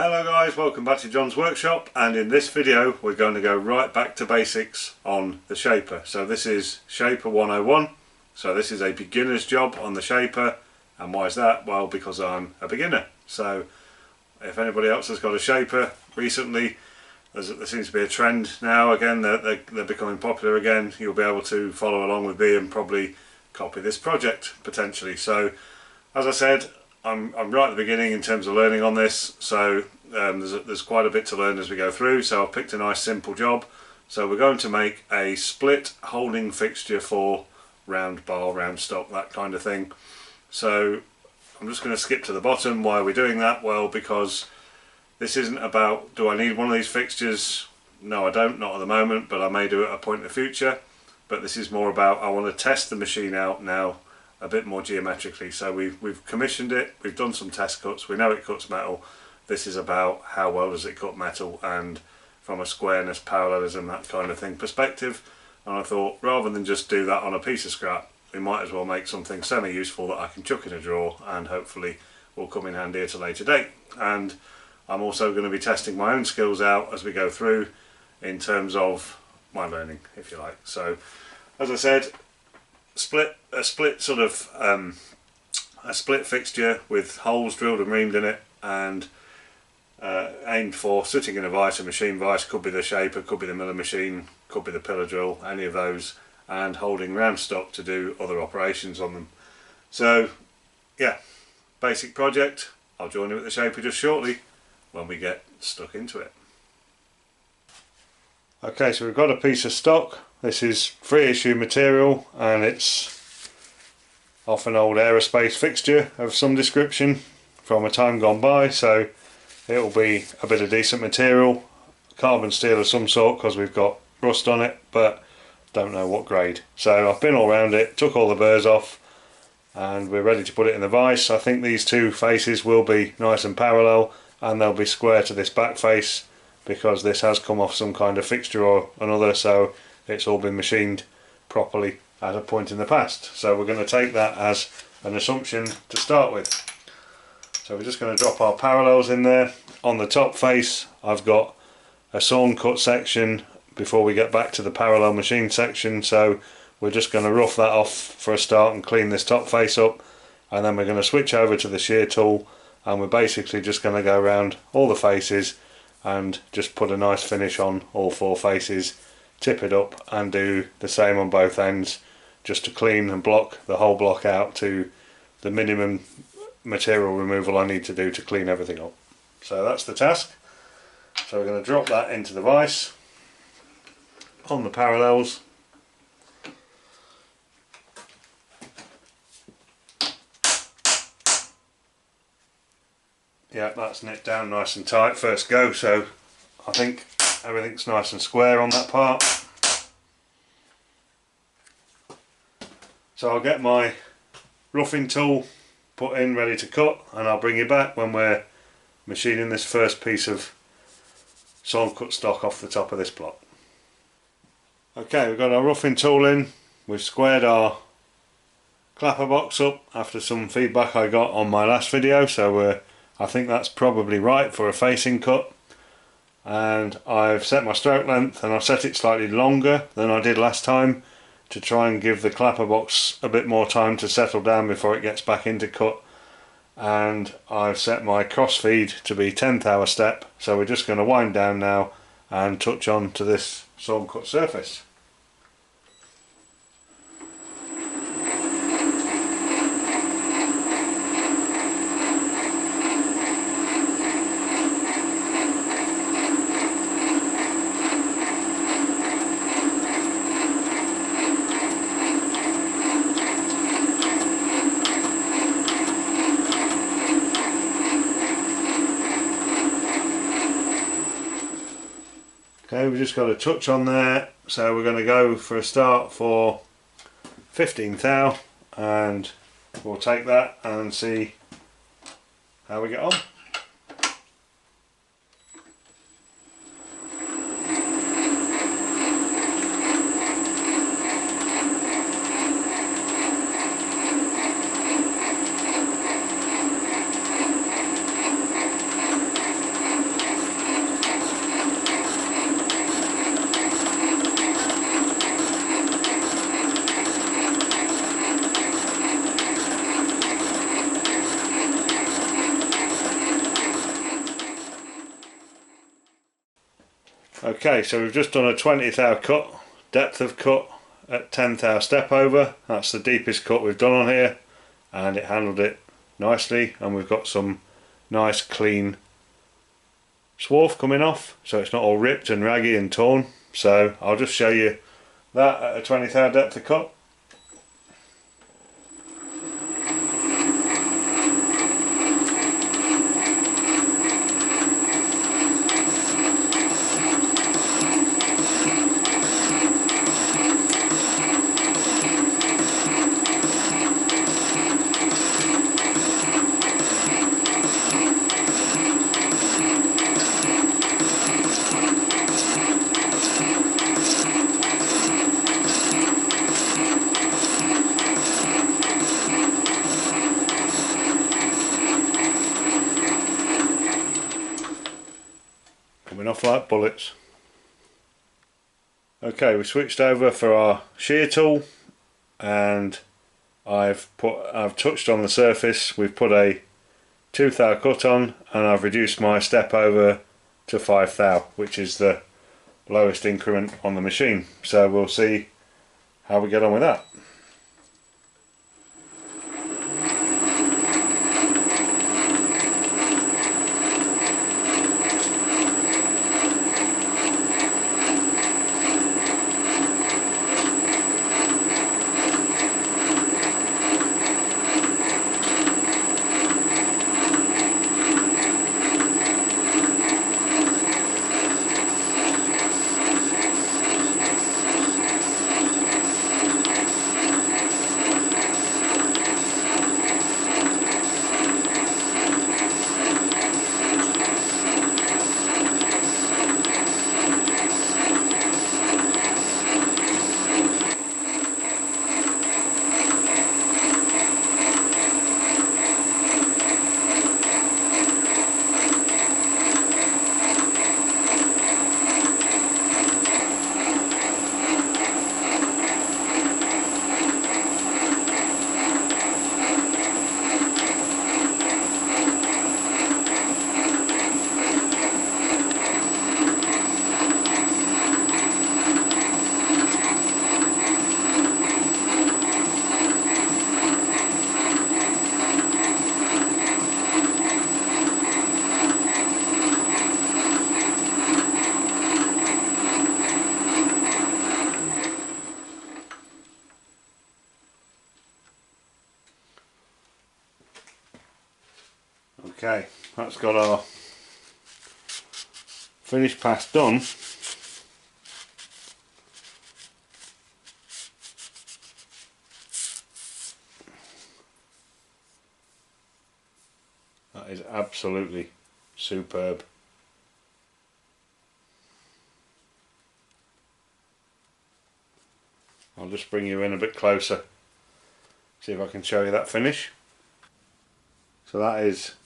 Hello guys, welcome back to John's Workshop, and in this video we're going to go right back to basics on the shaper. So this is Shaper 101, so this is a beginner's job on the shaper. And why is that? Well, because I'm a beginner. So if anybody else has got a shaper recently, there seems to be a trend now again, they're becoming popular again. You'll be able to follow along with me and probably copy this project potentially. So as I said, I'm right at the beginning in terms of learning on this, so there's quite a bit to learn as we go through. So I've picked a nice simple job. So we're going to make a split holding fixture for round bar, round stock, that kind of thing. So I'm just going to skip to the bottom. Why are we doing that? Well, because this isn't about, do I need one of these fixtures? No, I don't, not at the moment, but I may do it at a point in the future. But this is more about, I want to test the machine out now a bit more geometrically. So we've commissioned it, we've done some test cuts, we know it cuts metal. This is about how well does it cut metal, and from a squareness, parallelism, that kind of thing perspective. And I thought, rather than just do that on a piece of scrap, we might as well make something semi-useful that I can chuck in a drawer and hopefully will come in handy at a later date. And I'm also going to be testing my own skills out as we go through in terms of my learning, if you like. So as I said, a split fixture with holes drilled and reamed in it, and aimed for sitting in a vise, a machine vise. Could be the shaper, could be the miller machine, could be the pillar drill, any of those, and holding round stock to do other operations on them. So yeah, basic project. I'll join you with the shaper just shortly when we get stuck into it. Okay, so we've got a piece of stock. This is free issue material, and it's off an old aerospace fixture of some description from a time gone by, so it will be a bit of decent material, carbon steel of some sort, because we've got rust on it, but don't know what grade. So I've been all around it, took all the burrs off, and we're ready to put it in the vise. I think these two faces will be nice and parallel, and they'll be square to this back face, because this has come off some kind of fixture or another, so it's all been machined properly at a point in the past. So we're going to take that as an assumption to start with. So we're just going to drop our parallels in there. On the top face I've got a sawn cut section before we get back to the parallel machine section, so we're just going to rough that off for a start and clean this top face up, and then we're going to switch over to the shear tool, and we're basically just going to go around all the faces and just put a nice finish on all four faces, tip it up and do the same on both ends, just to clean and block the whole block out to the minimum material removal I need to do to clean everything up. So that's the task. So we're going to drop that into the vise on the parallels. Yeah, that's knit down nice and tight first go, so I think everything's nice and square on that part. So I'll get my roughing tool put in, ready to cut, and I'll bring you back when we're machining this first piece of sawn cut stock off the top of this block. Okay, we've got our roughing tool in, we've squared our clapper box up after some feedback I got on my last video, so I think that's probably right for a facing cut. And I've set my stroke length, and I've set it slightly longer than I did last time to try and give the clapper box a bit more time to settle down before it gets back into cut. And I've set my cross feed to be 10th hour step, so we're just going to wind down now and touch on to this sawn cut surface. Okay, we've just got a touch on there, so we're going to go for a start for 15th thou, and we'll take that and see how we get on. Okay, so we've just done a 20th thou cut, depth of cut at 10th thou step over. That's the deepest cut we've done on here, and it handled it nicely, and we've got some nice clean swarf coming off, so it's not all ripped and raggy and torn. So I'll just show you that at a 20th thou depth of cut. Coming off like bullets. Okay, we switched over for our shear tool, and I've touched on the surface. We've put a 2th thou cut on, and I've reduced my step over to 5th thou, which is the lowest increment on the machine. So we'll see how we get on with that. Okay, that's got our finish pass done. That is absolutely superb. I'll just bring you in a bit closer, see if I can show you that finish. So that is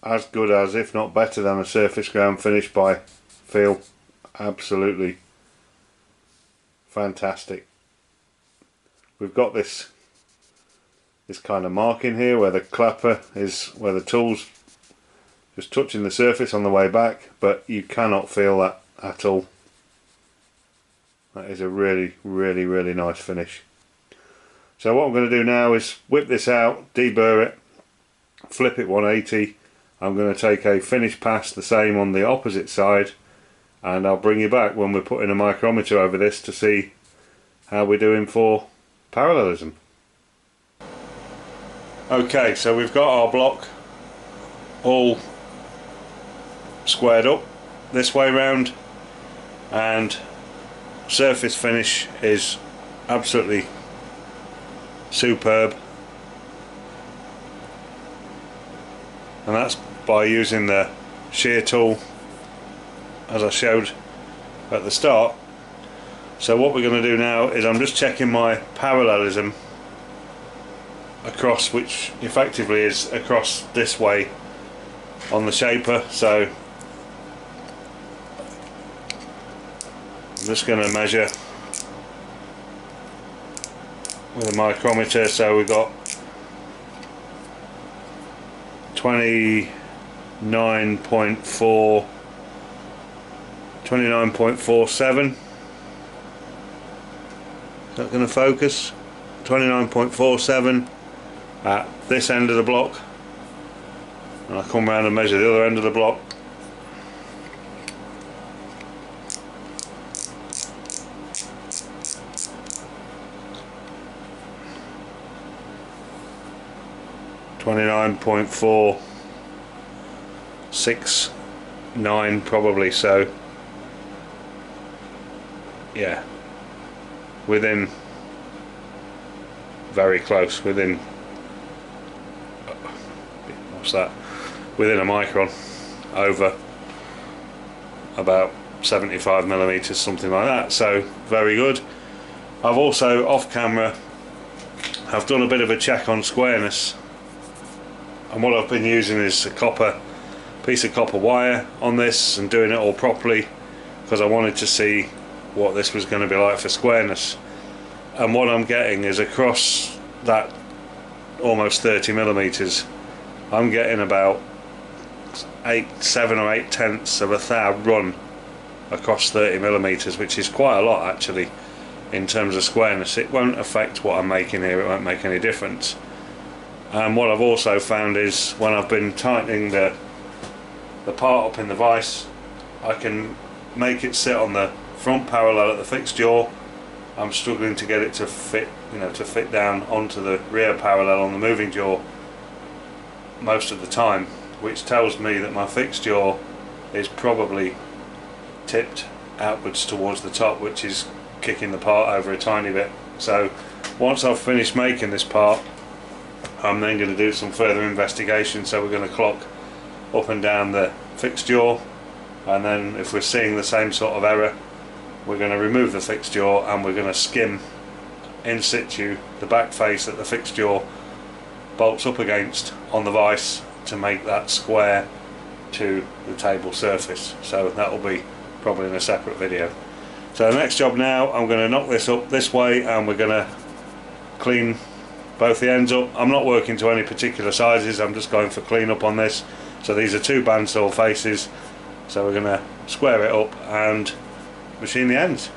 as good as, if not better than, a surface ground finish by feel. Absolutely fantastic. We've got this kind of marking here where the clapper is, where the tool's just touching the surface on the way back, but you cannot feel that at all. That is a really nice finish. So what I'm going to do now is whip this out, deburr it, flip it 180. I'm going to take a finish pass the same on the opposite side, and I'll bring you back when we're putting a micrometer over this to see how we're doing for parallelism. Okay, so we've got our block all squared up this way round, and surface finish is absolutely superb, and that's by using the shear tool as I showed at the start. So what we're going to do now is I'm just checking my parallelism across, which effectively is across this way on the shaper. So I'm just going to measure with a micrometer. So we've got 29.4 29.47. Is that going to focus? 29.47 at this end of the block, and I come around and measure the other end of the block. .469 probably, so yeah, within, very close, within, what's that, within a micron, over about 75 millimeters, something like that, so very good. I've also, off camera, have done a bit of a check on squareness, and what I've been using is a piece of copper wire on this and doing it all properly, because I wanted to see what this was going to be like for squareness. And what I'm getting is, across that almost 30 millimeters, I'm getting about 7 or 8 tenths of a thou run across 30 millimeters, which is quite a lot actually in terms of squareness. It won't affect what I'm making here, it won't make any difference. And what I've also found is, when I've been tightening the part up in the vise, I can make it sit on the front parallel at the fixed jaw. I'm struggling to get it to fit, to fit down onto the rear parallel on the moving jaw most of the time, which tells me that my fixed jaw is probably tipped outwards towards the top, which is kicking the part over a tiny bit. So once I've finished making this part, I'm then going to do some further investigation. So we're going to clock up and down the fixed jaw, and then if we're seeing the same sort of error, we're going to remove the fixed jaw and we're going to skim in situ the back face that the fixed jaw bolts up against on the vise to make that square to the table surface. So that will be probably in a separate video. So the next job now, I'm going to knock this up this way and we're going to clean both the ends up. I'm not working to any particular sizes, I'm just going for clean up on this. So these are 2 bandsaw faces, so we're going to square it up and machine the ends.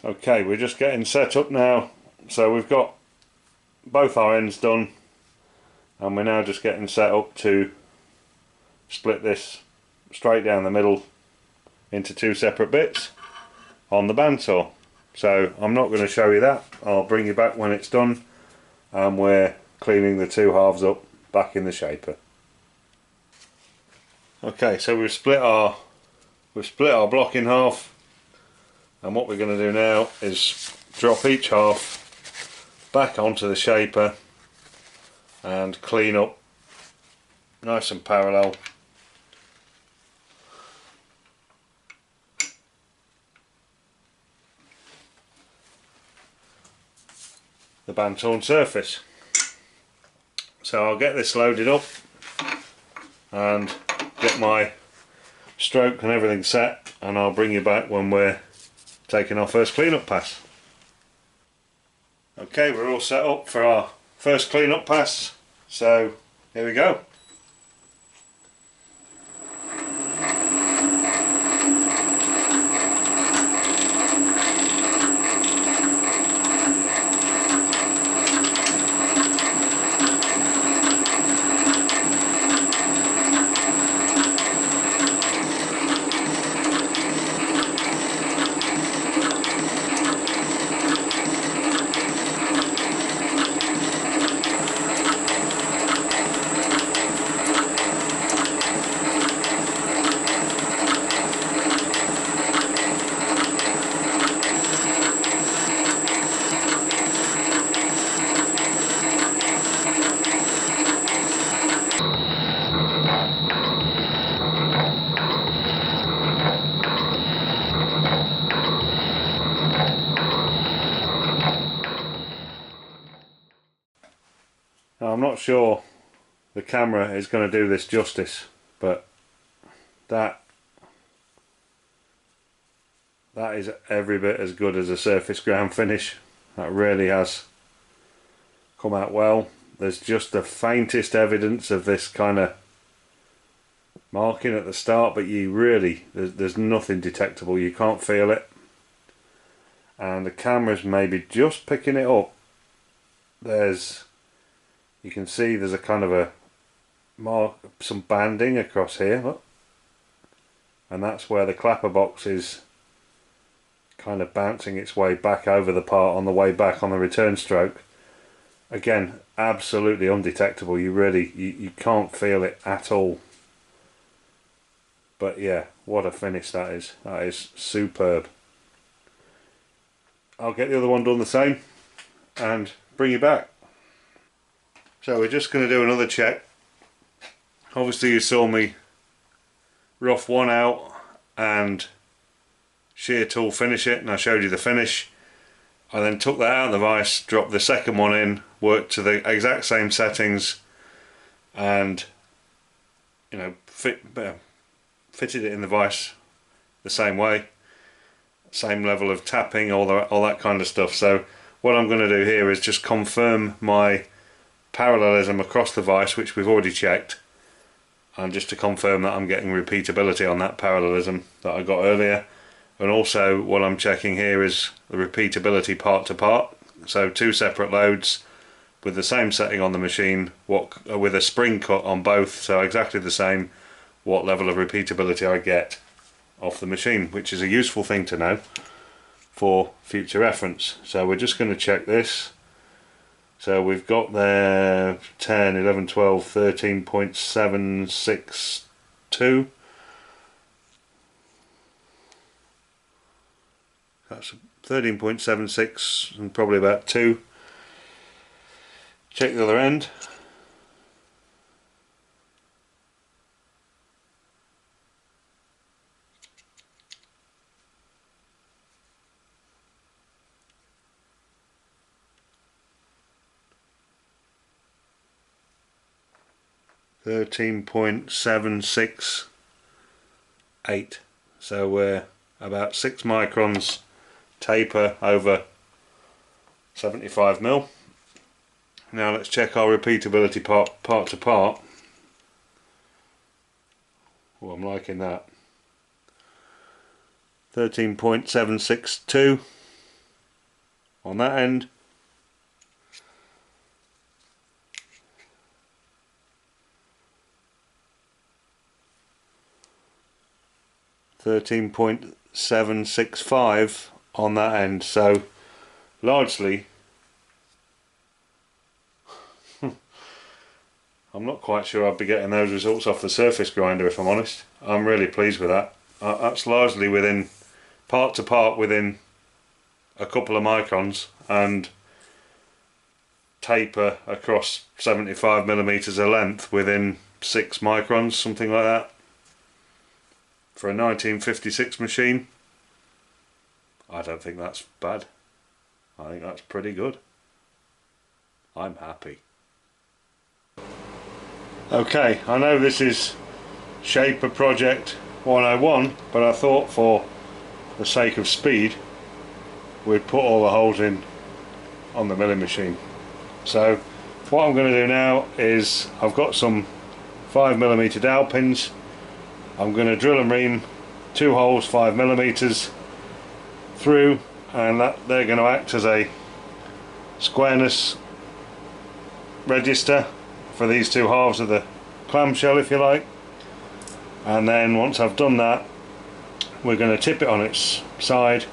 Okay, we're just getting set up now. So we've got both our ends done and we're now just getting set up to split this straight down the middle into 2 separate bits on the bandsaw. So I'm not going to show you that, I'll bring you back when it's done and we're cleaning the 2 halves up back in the shaper. Okay, so we've split our block in half, and what we're going to do now is drop each half back onto the shaper and clean up nice and parallel the band torn surface. So I'll get this loaded up and get my stroke and everything set, and I'll bring you back when we're taking our first clean-up pass. Okay, we're all set up for our first clean-up pass, so here we go. Now, I'm not sure the camera is going to do this justice, but that is every bit as good as a surface ground finish. That really has come out well. There's just the faintest evidence of this kind of marking at the start, but you really, there's nothing detectable. You can't feel it, and the camera's maybe just picking it up. You can see there's a kind of a mark, some banding across here, look, and that's where the clapper box is kind of bouncing its way back over the part on the way back on the return stroke. Again, absolutely undetectable. You can't feel it at all. But yeah, what a finish that is. That is superb. I'll get the other one done the same and bring you back. So we're just going to do another check. Obviously you saw me rough one out and shear tool finish it, and I showed you the finish. I then took that out of the vise, dropped the second one in, worked to the exact same settings, and fitted it in the vise the same way, same level of tapping, all that kind of stuff. So what I'm going to do here is just confirm my parallelism across the vise, which we've already checked, and just to confirm that I'm getting repeatability on that parallelism that I got earlier. And also what I'm checking here is the repeatability part to part, so two separate loads with the same setting on the machine, with a spring cut on both, so exactly the same, what level of repeatability I get off the machine, which is a useful thing to know for future reference. So we're just going to check this. So we've got there 10, 11, 12, 13.762. That's 13.76 and probably about 2. Check the other end. .768. So we're about 6 microns taper over 75mm. Now let's check our repeatability part to part. Oh, I'm liking that. 13.762 on that end. .765 on that end, so largely I'm not quite sure I'd be getting those results off the surface grinder, if I'm honest. I'm really pleased with that. That's largely within, part to part, within a couple of microns, and taper across 75mm of length within 6 microns, something like that. For a 1956 machine, I don't think that's bad. I think that's pretty good. I'm happy. Okay, I know this is Shaper Project 101, but I thought for the sake of speed we'd put all the holes in on the milling machine. So what I'm going to do now is I've got some 5mm dowel pins. I'm going to drill and ream 2 holes 5mm through, and they're going to act as a squareness register for these 2 halves of the clamshell, if you like. And then once I've done that, we're going to tip it on its side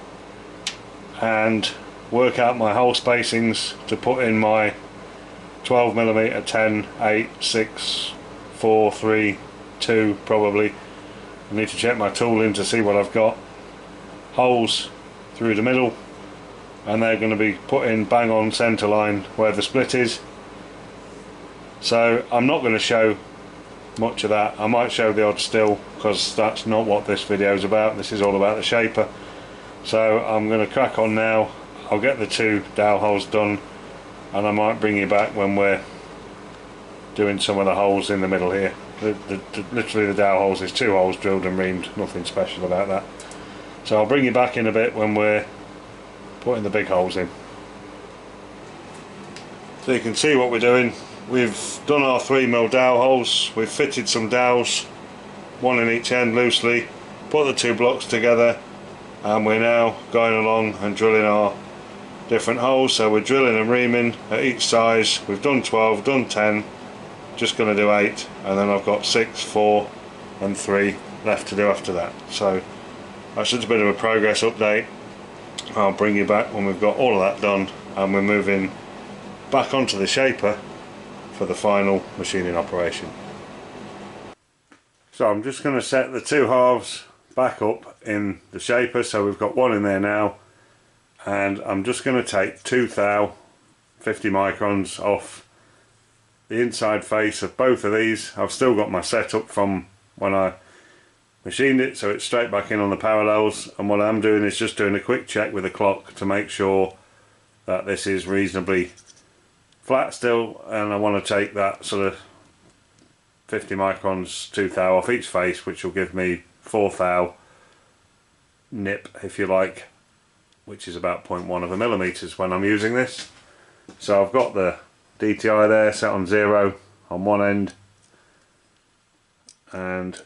and work out my hole spacings to put in my 12mm, 10, 8, 6, 4, 3, 2 probably. I need to check my tooling to see what I've got. Holes through the middle, and they're going to be put in bang on centre line where the split is. So I'm not going to show much of that. I might show the odd still, because that's not what this video is about. This is all about the shaper. So I'm going to crack on now. I'll get the 2 dowel holes done, and I might bring you back when we're doing some of the holes in the middle here. Literally the dowel holes is 2 holes drilled and reamed, nothing special about that. So I'll bring you back in a bit when we're putting the big holes in. So you can see what we're doing. We've done our 3mm dowel holes, we've fitted some dowels, 1 in each end loosely, put the 2 blocks together, and we're now going along and drilling our different holes. So we're drilling and reaming at each size. We've done 12, done 10, just going to do 8, and then I've got 6, 4 and 3 left to do after that. So that's just a bit of a progress update. I'll bring you back when we've got all of that done and we're moving back onto the shaper for the final machining operation. So I'm just going to set the 2 halves back up in the shaper. So we've got 1 in there now, and I'm just going to take 2 thou 50 microns off the inside face of both of these. I've still got my setup from when I machined it, so it's straight back in on the parallels, and what I'm doing is just doing a quick check with the clock to make sure that this is reasonably flat still, and I want to take that sort of 50 microns 2 thou off each face, which will give me 4 thou nip, if you like, which is about 0.1 of a millimeters when I'm using this. So I've got the DTI there set on 0 on one end, and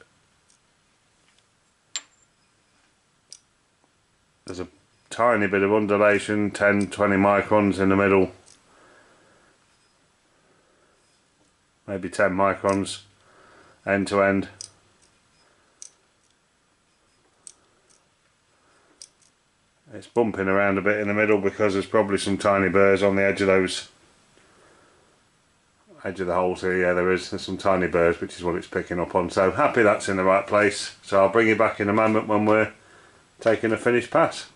there's a tiny bit of undulation, 10-20 microns in the middle, maybe 10 microns end to end. It's bumping around a bit in the middle because there's probably some tiny burrs on the edge of those, edge of the holes here. Yeah, there's some tiny burrs, which is what it's picking up on. So happy that's in the right place. So I'll bring you back in a moment when we're taking a finished pass.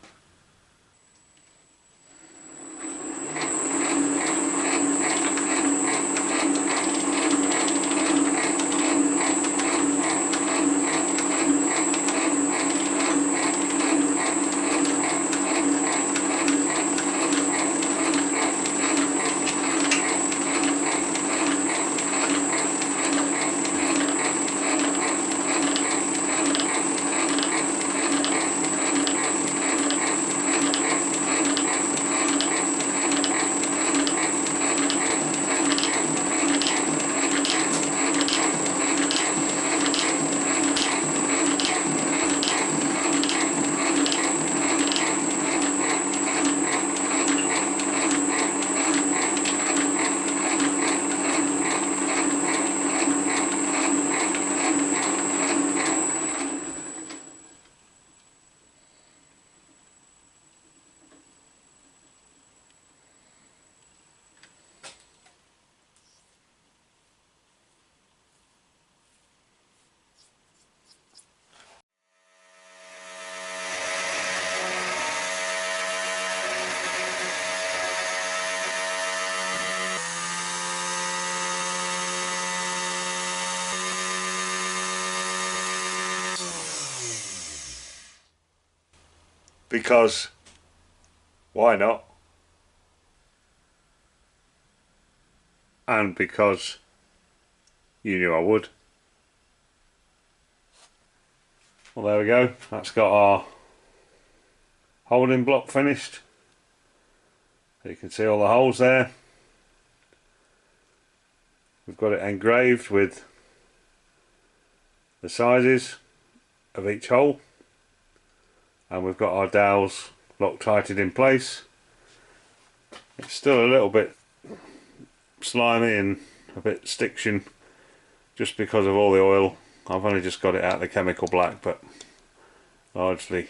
Because why not? and because you knew I would. Well, there we go, that's got our holding block finished. So you can see all the holes there. We've got it engraved with the sizes of each hole, and we've got our dowels Loctited in place. It's still a little bit slimy and a bit stiction just because of all the oil. I've only just got it out of the chemical black, but largely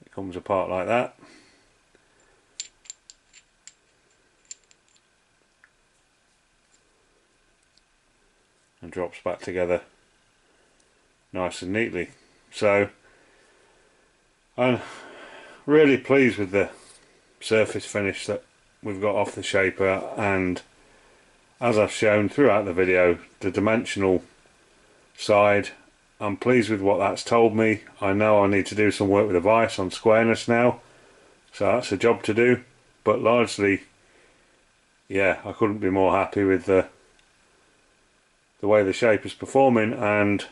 it comes apart like that. And drops back together nice and neatly. So I'm really pleased with the surface finish that we've got off the shaper, and as I've shown throughout the video, the dimensional side, I'm pleased with what that's told me. I know I need to do some work with the vise on squareness now, so that's a job to do, but largely, yeah, I couldn't be more happy with the way the shape is performing and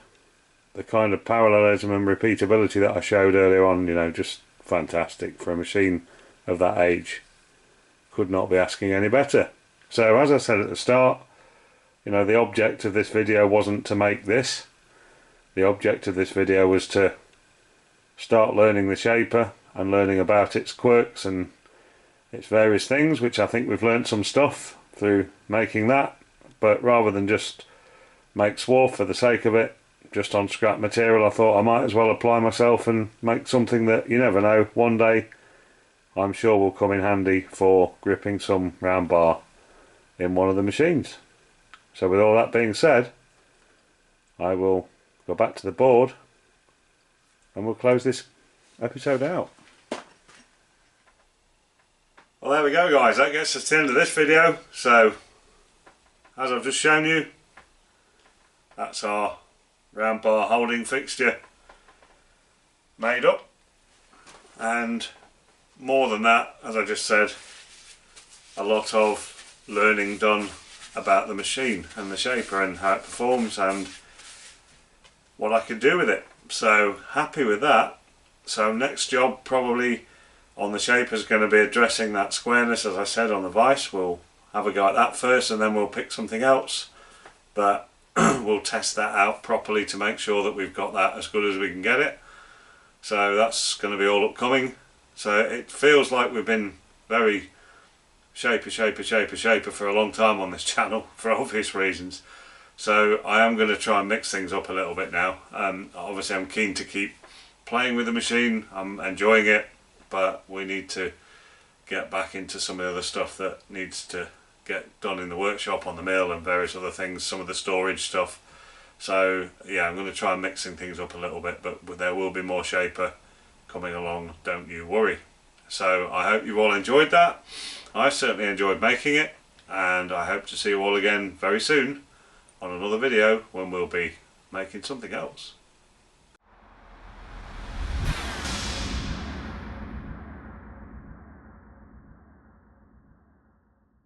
the kind of parallelism and repeatability that I showed earlier on. You know, just fantastic for a machine of that age. Could not be asking any better. So as I said at the start, you know, the object of this video wasn't to make this. The object of this video was to start learning the shaper and learning about its quirks and its various things, which I think we've learnt some stuff through making that. But rather than just make swarf for the sake of it, just on scrap material, I thought I might as well apply myself and make something that, you never know, one day I'm sure will come in handy for gripping some round bar in one of the machines. So with all that being said, I will go back to the board and we'll close this episode out. Well, there we go guys, that gets us to the end of this video. So as I've just shown you, that's our round bar holding fixture made up, and more than that, as I just said, a lot of learning done about the machine and the shaper and how it performs and what I could do with it. So happy with that. So next job probably on the shaper is going to be addressing that squareness, as I said, on the vise. We'll have a go at that first and then we'll pick something else, but we'll test that out properly to make sure that we've got that as good as we can get it. So that's going to be all upcoming. So it feels like we've been very shaper for a long time on this channel for obvious reasons. So I am going to try and mix things up a little bit now. Obviously I'm keen to keep playing with the machine, I'm enjoying it, but we need to get back into some of the other stuff that needs to get done in the workshop, on the mill and various other things, some of the storage stuff. So yeah, I'm going to try and mixing things up a little bit, but there will be more shaper coming along, don't you worry. So I hope you all enjoyed that. I certainly enjoyed making it, and I hope to see you all again very soon on another video when we'll be making something else.